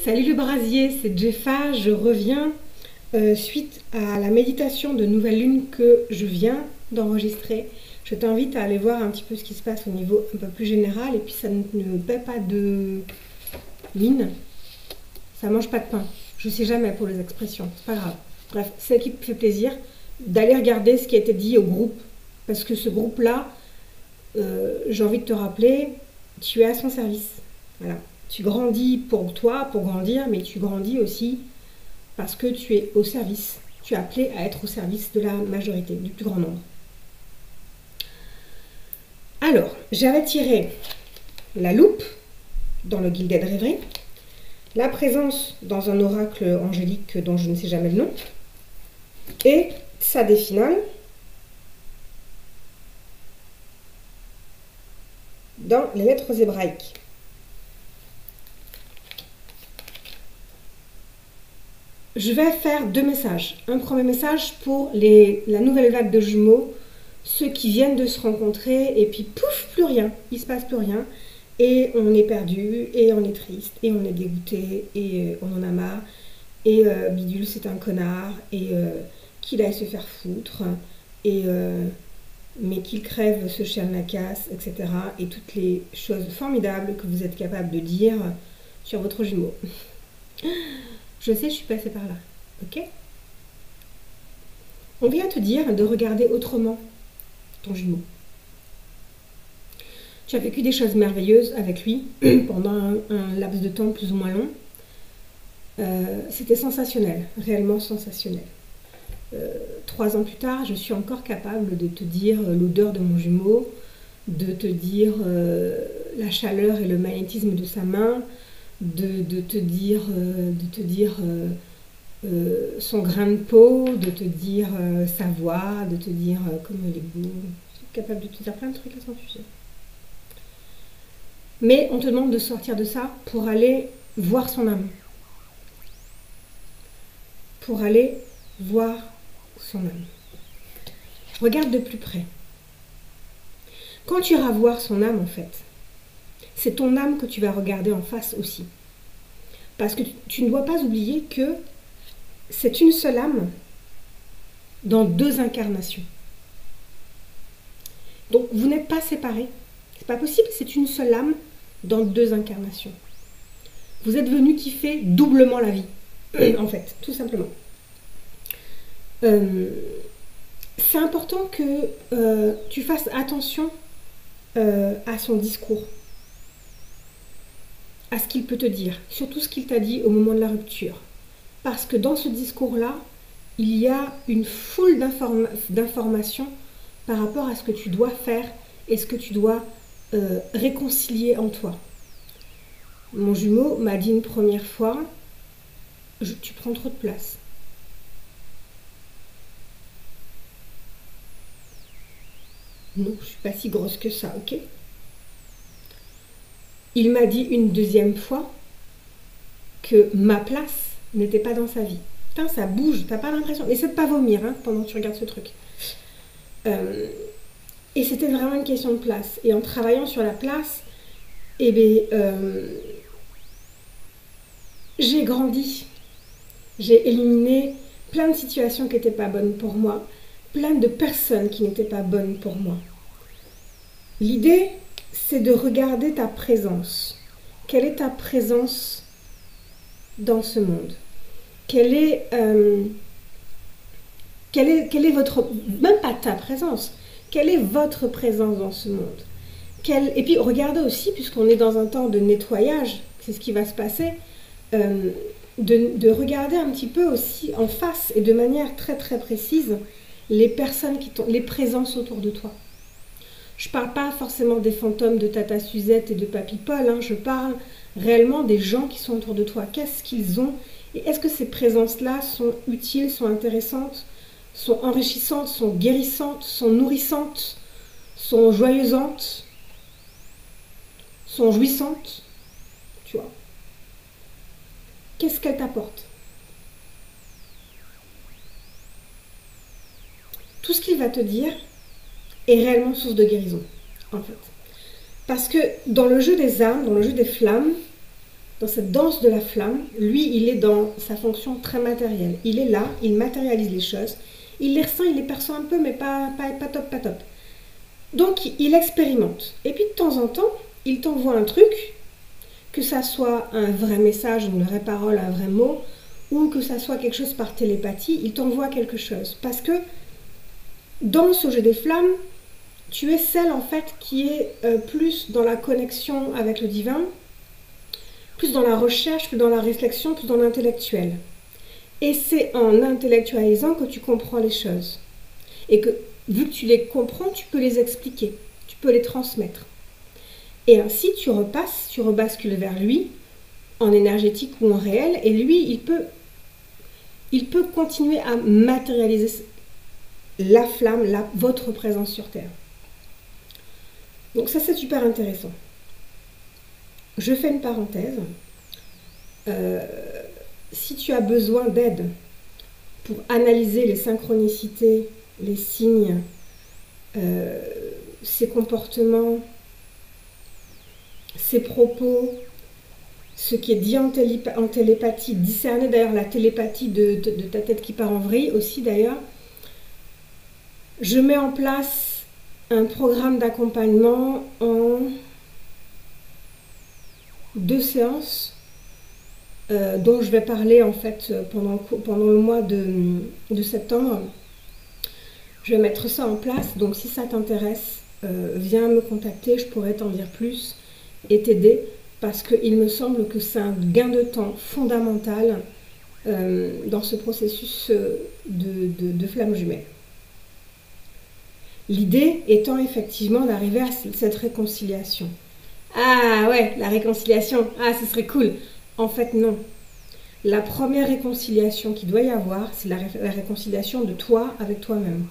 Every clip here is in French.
Salut le brasier, c'est Jeffa, je reviens suite à la méditation de nouvelle lune que je viens d'enregistrer. Je t'invite à aller voir un petit peu ce qui se passe au niveau un peu plus général, et puis ça ne paie pas de mine, ça mange pas de pain. Je sais jamais pour les expressions, c'est pas grave. Bref, c'est qui me fait plaisir d'aller regarder ce qui a été dit au groupe, parce que ce groupe-là, j'ai envie de te rappeler, tu es à son service. Voilà. Tu grandis pour toi, pour grandir, mais tu grandis aussi parce que tu es au service. Tu es appelé à être au service de la majorité, du plus grand nombre. Alors, j'avais tiré la loupe dans le Gilded Rêverie, la présence dans un oracle angélique dont je ne sais jamais le nom, et sa dé finale dans les lettres hébraïques. Je vais faire deux messages. Un premier message pour la nouvelle vague de jumeaux, ceux qui viennent de se rencontrer et puis pouf, plus rien, il ne se passe plus rien. Et on est perdu, et on est triste, et on est dégoûté, et on en a marre. Et Bidule c'est un connard, et qu'il aille se faire foutre, et mais qu'il crève ce chien de la casse, etc. Et toutes les choses formidables que vous êtes capable de dire sur votre jumeau. Je sais, je suis passée par là, ok? On vient te dire de regarder autrement ton jumeau. Tu as vécu des choses merveilleuses avec lui pendant un laps de temps plus ou moins long. C'était sensationnel, réellement sensationnel. 3 ans plus tard, je suis encore capable de te dire l'odeur de mon jumeau, de te dire la chaleur et le magnétisme de sa main, de te dire son grain de peau, de te dire sa voix, de te dire comment il est beau. Je suis capable de te dire plein de trucs à son sujet. Mais on te demande de sortir de ça pour aller voir son âme. Pour aller voir son âme. Regarde de plus près. Quand tu iras voir son âme, en fait, c'est ton âme que tu vas regarder en face aussi. Parce que tu ne dois pas oublier que c'est une seule âme dans 2 incarnations. Donc vous n'êtes pas séparés. C'est pas possible, c'est une seule âme dans 2 incarnations. Vous êtes venus kiffer doublement la vie, en fait, tout simplement. C'est important que tu fasses attention à son discours, à ce qu'il peut te dire, surtout ce qu'il t'a dit au moment de la rupture. Parce que dans ce discours-là, il y a une foule d'informations par rapport à ce que tu dois faire et ce que tu dois réconcilier en toi. Mon jumeau m'a dit une première fois, tu prends trop de place. Non, je ne suis pas si grosse que ça, ok? Il m'a dit une deuxième fois que ma place n'était pas dans sa vie. Putain, ça bouge, t'as pas l'impression. Essaie de pas vomir hein, pendant que tu regardes ce truc. Et c'était vraiment une question de place. Et en travaillant sur la place, eh bien, j'ai grandi. J'ai éliminé plein de situations qui n'étaient pas bonnes pour moi, plein de personnes qui n'étaient pas bonnes pour moi. L'idée, c'est de regarder ta présence. Quelle est ta présence dans ce monde? Quelle est votre... Même pas ta présence. Quelle est votre présence dans ce monde? Et puis regardez aussi, puisqu'on est dans un temps de nettoyage, c'est ce qui va se passer, de regarder un petit peu aussi en face et de manière très très précise les personnes les présences autour de toi. Je ne parle pas forcément des fantômes de Tata Suzette et de Papy Paul, hein, je parle réellement des gens qui sont autour de toi. Qu'est-ce qu'ils ont? Et est-ce que ces présences-là sont utiles, sont intéressantes, sont enrichissantes, sont guérissantes, sont nourrissantes, sont joyeusantes, sont jouissantes? Tu vois. Qu'est-ce qu'elles t'apportent? Tout ce qu'il va te dire est réellement source de guérison, en fait. Parce que dans le jeu des âmes, dans le jeu des flammes, dans cette danse de la flamme, lui, il est dans sa fonction très matérielle. Il est là, il matérialise les choses, il les ressent, il les perçoit un peu, mais pas top, pas top. Donc, il expérimente. Et puis, de temps en temps, il t'envoie un truc, que ça soit un vrai message, une vraie parole, un vrai mot, ou que ça soit quelque chose par télépathie, il t'envoie quelque chose. Parce que dans ce jeu des flammes, tu es celle en fait qui est plus dans la connexion avec le divin, plus dans la recherche, plus dans la réflexion, plus dans l'intellectuel. Et c'est en intellectualisant que tu comprends les choses. Et que, vu que tu les comprends, tu peux les expliquer, tu peux les transmettre. Et ainsi, tu repasses, tu rebascules vers lui, en énergétique ou en réel, et lui, il peut continuer à matérialiser la flamme, votre présence sur Terre. Donc ça, c'est super intéressant. Je fais une parenthèse. Si tu as besoin d'aide pour analyser les synchronicités, les signes, ses comportements, ses propos, ce qui est dit en télépathie, discerner d'ailleurs la télépathie de ta tête qui part en vrille aussi d'ailleurs, je mets en place un programme d'accompagnement en 2 séances dont je vais parler en fait pendant le mois de septembre. Je vais mettre ça en place, donc si ça t'intéresse, viens me contacter, je pourrais t'en dire plus et t'aider parce qu'il me semble que c'est un gain de temps fondamental dans ce processus de flamme jumelle. L'idée étant effectivement d'arriver à cette réconciliation. Ah ouais, la réconciliation, ah ce serait cool. En fait non. La première réconciliation qu'il doit y avoir, c'est la réconciliation de toi avec toi-même,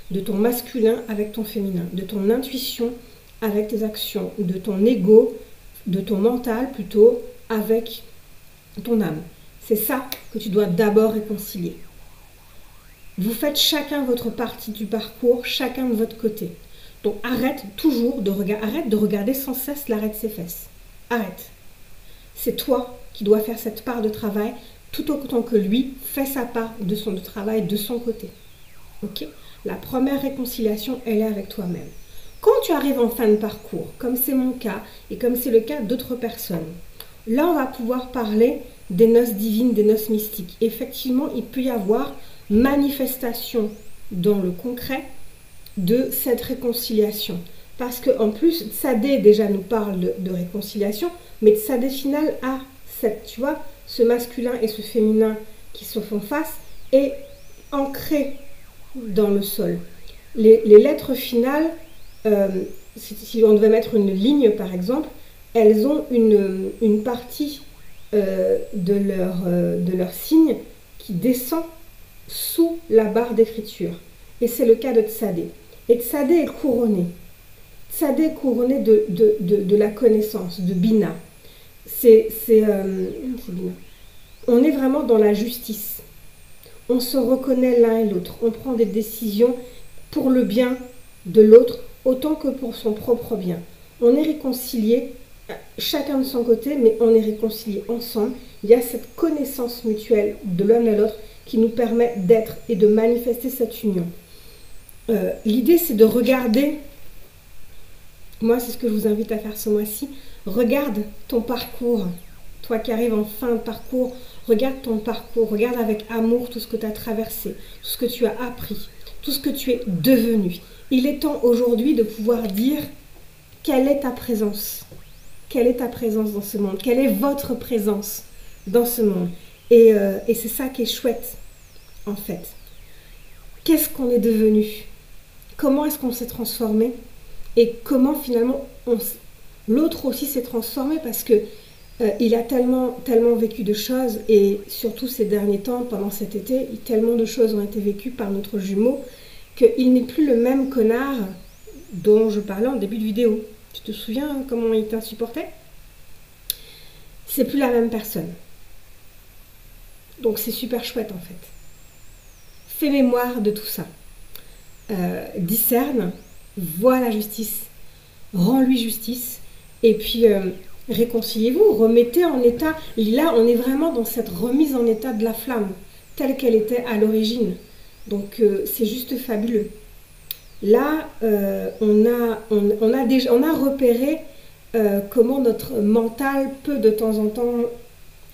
de ton masculin avec ton féminin, de ton intuition avec tes actions, de ton ego, de ton mental plutôt avec ton âme. C'est ça que tu dois d'abord réconcilier. Vous faites chacun votre partie du parcours, chacun de votre côté. Donc arrête toujours arrête de regarder sans cesse l'arrêt de ses fesses. Arrête. C'est toi qui dois faire cette part de travail tout autant que lui fait sa part de travail de son côté. Ok ? La première réconciliation, elle est avec toi-même. Quand tu arrives en fin de parcours, comme c'est mon cas et comme c'est le cas d'autres personnes, là on va pouvoir parler des noces divines, des noces mystiques. Effectivement, il peut y avoir manifestation dans le concret de cette réconciliation. Parce qu'en plus, Tsadé déjà nous parle de réconciliation, mais Tsadé final a tu vois, ce masculin et ce féminin qui se font face et ancrés dans le sol. Les lettres finales, si on devait mettre une ligne par exemple, elles ont une partie de leur signe qui descend sous la barre d'écriture. Et c'est le cas de Tsadé. Et Tsadé est couronné. Tsadé est couronné de la connaissance, de Bina. C'est Bina. On est vraiment dans la justice. On se reconnaît l'un et l'autre. On prend des décisions pour le bien de l'autre autant que pour son propre bien. On est réconciliés, chacun de son côté, mais on est réconciliés ensemble. Il y a cette connaissance mutuelle de l'un et l'autre qui nous permet d'être et de manifester cette union. L'idée, c'est de regarder, moi c'est ce que je vous invite à faire ce mois-ci, regarde ton parcours, toi qui arrives en fin de parcours, regarde ton parcours, regarde avec amour tout ce que tu as traversé, tout ce que tu as appris, tout ce que tu es devenu. Il est temps aujourd'hui de pouvoir dire quelle est ta présence, quelle est ta présence dans ce monde, quelle est votre présence dans ce monde. Et c'est ça qui est chouette, en fait. Qu'est-ce qu'on est devenu ? Comment est-ce qu'on s'est transformé ? Et comment finalement l'autre aussi s'est transformé parce que il a tellement vécu de choses et surtout ces derniers temps, pendant cet été, tellement de choses ont été vécues par notre jumeau qu'il n'est plus le même connard dont je parlais en début de vidéo. Tu te souviens comment il t'insupportait ? C'est plus la même personne. Donc c'est super chouette en fait. Fais mémoire de tout ça. Discerne, vois la justice, rends-lui justice. Et puis réconciliez-vous, remettez en état. Là, on est vraiment dans cette remise en état de la flamme, telle qu'elle était à l'origine. Donc, c'est juste fabuleux. Là, on a repéré comment notre mental peut de temps en temps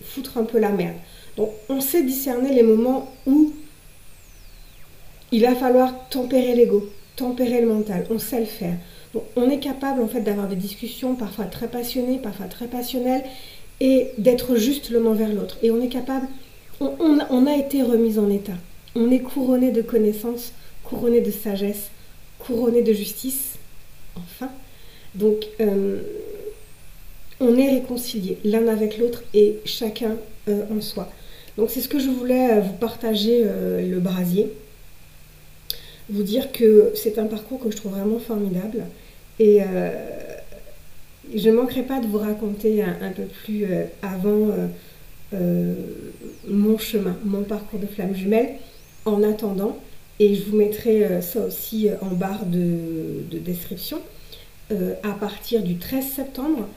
foutre un peu la merde. Donc, on sait discerner les moments où il va falloir tempérer l'ego, tempérer le mental. On sait le faire. Donc, on est capable en fait d'avoir des discussions parfois très passionnées, parfois très passionnelles, et d'être juste l'un envers l'autre. Et on est capable, on a été remis en état. On est couronné de connaissances, couronné de sagesse, couronné de justice, enfin. Donc, on est réconciliés l'un avec l'autre et chacun en soi. Donc, c'est ce que je voulais vous partager, le brasier. Vous dire que c'est un parcours que je trouve vraiment formidable. Et je ne manquerai pas de vous raconter un peu plus avant mon chemin, mon parcours de flamme jumelle. En attendant, et je vous mettrai ça aussi en barre de description, à partir du 13 septembre,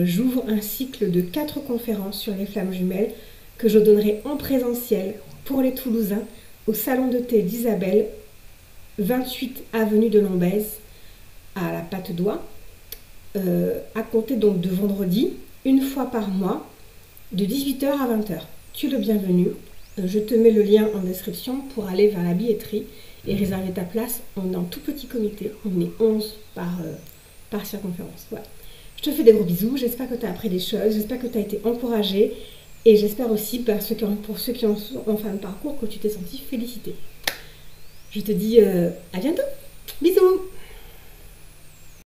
j'ouvre un cycle de 4 conférences sur les flammes jumelles que je donnerai en présentiel pour les Toulousains au salon de thé d'Isabelle, 28 avenue de Lombez, à la Patte d'Oie, à compter donc de vendredi, une fois par mois, de 18h à 20h. Tu es le bienvenu. Je te mets le lien en description pour aller vers la billetterie et réserver ta place. On est en tout petit comité, on est 11 par circonférence. Voilà. Je te fais des gros bisous, j'espère que tu as appris des choses, j'espère que tu as été encouragé et j'espère aussi pour ceux qui sont en fin de parcours que tu t'es senti félicité. Je te dis à bientôt, bisous.